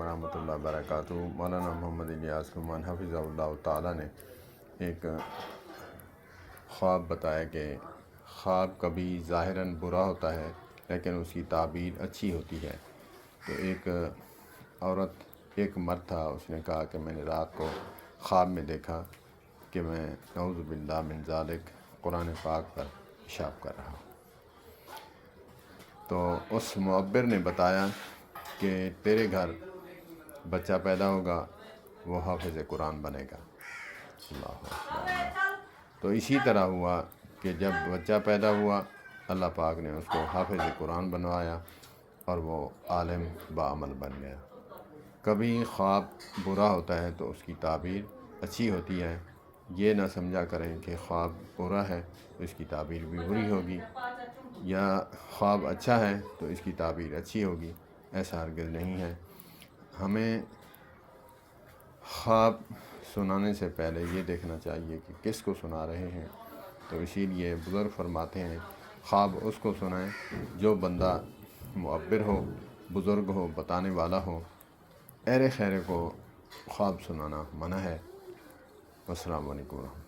ورحمۃ اللہ وبرکاتہ۔ مولانا محمد الیاس لقمان حفظہ اللہ تعالیٰ نے ایک خواب بتایا کہ خواب کبھی ظاہراً برا ہوتا ہے لیکن اس کی تعبیر اچھی ہوتی ہے۔ تو ایک مرد تھا، اس نے کہا کہ میں نے رات کو خواب میں دیکھا کہ میں نعوذ باللہ من ذالک قرآن پاک پر پیشاب کر رہا ہوں۔ تو اس معبر نے بتایا کہ تیرے گھر بچہ پیدا ہوگا، وہ حافظ قرآن بنے گا۔ اللہ اکبر۔ تو اسی طرح ہوا کہ جب بچہ پیدا ہوا، اللہ پاک نے اس کو حافظ قرآن بنوایا اور وہ عالم بعمل بن گیا۔ کبھی خواب برا ہوتا ہے تو اس کی تعبیر اچھی ہوتی ہے۔ یہ نہ سمجھا کریں کہ خواب برا ہے تو اس کی تعبیر بھی بری ہوگی، یا خواب اچھا ہے تو اس کی تعبیر اچھی ہوگی، ایسا ہرگز نہیں ہے۔ ہمیں خواب سنانے سے پہلے یہ دیکھنا چاہیے کہ کس کو سنا رہے ہیں۔ تو اسی لیے بزرگ فرماتے ہیں خواب اس کو سنائیں جو بندہ معبر ہو، بزرگ ہو، بتانے والا ہو۔ اہل خیر کو خواب سنانا منع ہے۔ السلام علیکم ورحمۃ اللہ۔